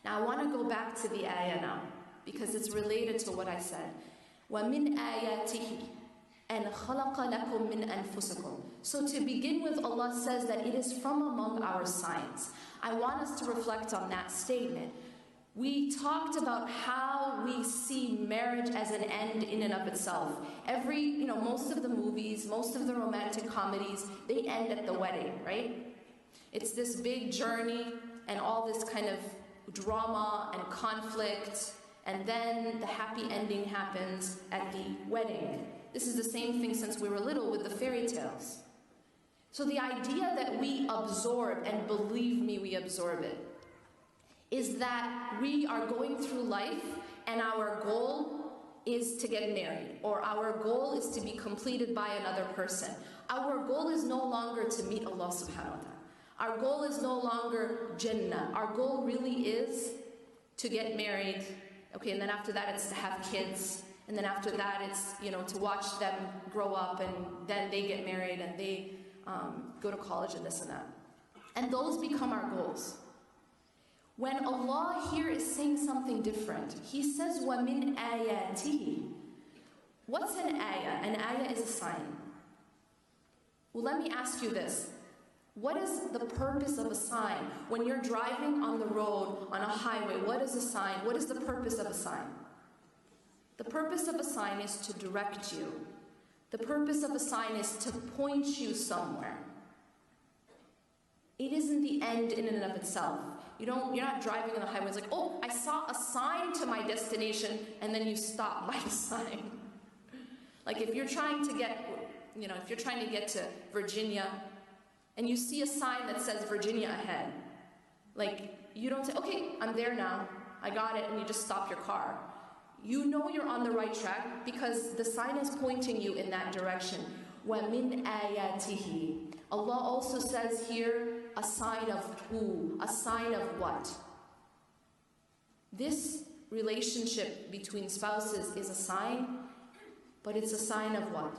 Now I want to go back to the ayah now, because it's related to what I said. وَمِنْ آيَاتِهِ أَنْ خَلَقَ لَكُم مِّنْ أَنفُسِكُم. So to begin with, Allah says that it is from among our signs. I want us to reflect on that statement. We talked about how we see marriage as an end in and of itself. Most of the movies, most of the romantic comedies, they end at the wedding, right? It's this big journey and all this kind of drama and conflict, and then the happy ending happens at the wedding. This is the same thing since we were little with the fairy tales. So the idea that we absorb, and believe me, we absorb it, is that we are going through life and our goal is to get married, or our goal is to be completed by another person. Our goal is no longer to meet Allah subhanahu wa ta'ala. Our goal is no longer Jannah. Our goal really is to get married, okay, and then after that it's to have kids, and then after that it's, to watch them grow up, and then they get married and they go to college and this and that. And those become our goals. When Allah here is saying something different, He says, وَمِنْ آيَاتِهِ. What's an ayah? An ayah is a sign. Well, let me ask you this. What is the purpose of a sign? When you're driving on the road, on a highway, what is a sign? What is the purpose of a sign? The purpose of a sign is to direct you. The purpose of a sign is to point you somewhere. It isn't the end in and of itself. You're not driving on the highway, it's like, oh, I saw a sign to my destination, and then you stop by the sign. Like if you're trying to get to Virginia, and you see a sign that says Virginia ahead, like you don't say, okay, I'm there now, I got it, and you just stop your car. You know you're on the right track because the sign is pointing you in that direction. وَمِنْ آيَاتِهِ. Allah also says here, a sign of who? A sign of what? This relationship between spouses is a sign, but it's a sign of what?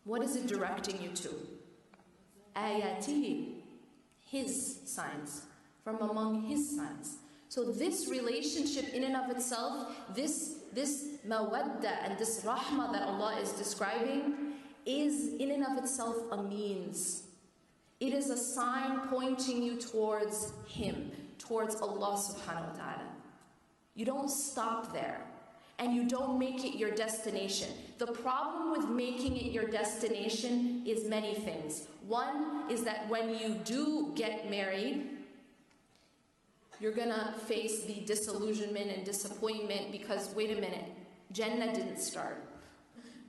What is it directing you to? Ayatihi, His signs, from among His signs. So this relationship in and of itself, this mawadda and this rahmah that Allah is describing is in and of itself a means. It is a sign pointing you towards Him, towards Allah subhanahu wa ta'ala. You don't stop there. And you don't make it your destination. The problem with making it your destination is many things. One is that when you do get married, you're gonna face the disillusionment and disappointment because, wait a minute, Jannah didn't start.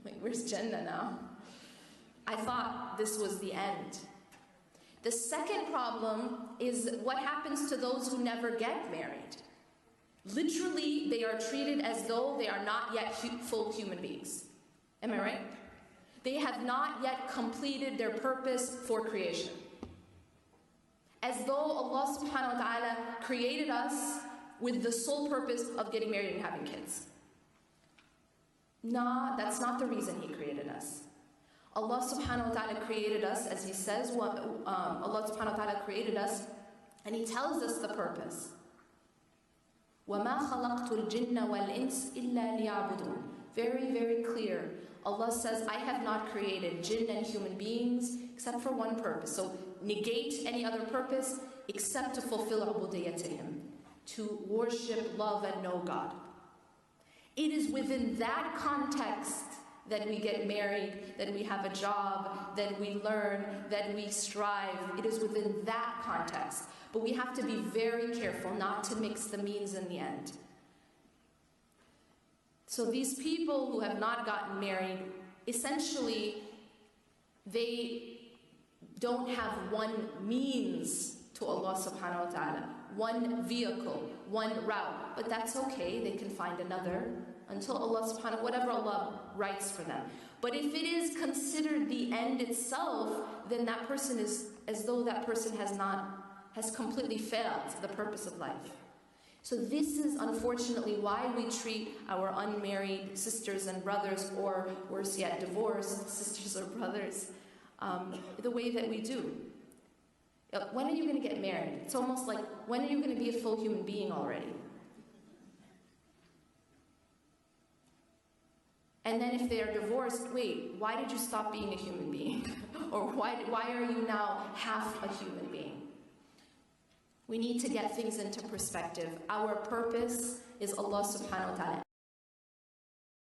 Like, where's Jannah now? I thought this was the end. The second problem is what happens to those who never get married. Literally, they are treated as though they are not yet full human beings. Am I right? They have not yet completed their purpose for creation. As though Allah subhanahu wa ta'ala created us with the sole purpose of getting married and having kids. Nah, that's not the reason He created us. Allah subhanahu wa ta'ala created us, as He says, Allah subhanahu wa ta'ala created us, and He tells us the purpose. وَمَا خَلَقْتُ الْجِنَّ وَالْإِنسِ إِلَّا لِيَعْبُدُونَ. Very, very clear. Allah says, I have not created jinn and human beings except for one purpose. So negate any other purpose except to fulfill ubudiyyah to Him, to worship, love, and know God. It is within that context that we get married, that we have a job, that we learn, that we strive. It is within that context. But we have to be very careful not to mix the means and the end. So these people who have not gotten married, essentially, they don't have one means to Allah subhanahu wa ta'ala, one vehicle, one route. But that's okay, they can find another until Allah subhanahu, whatever Allah writes for them. But if it is considered the end itself, then that person is as though that person has completely failed the purpose of life. So this is unfortunately why we treat our unmarried sisters and brothers, or worse yet, divorced sisters or brothers, the way that we do. When are you going to get married? It's almost like, when are you going to be a full human being already? And then if they are divorced, wait, why did you stop being a human being? Or why are you now half a human being? We need to get things into perspective. Our purpose is Allah subhanahu wa ta'ala.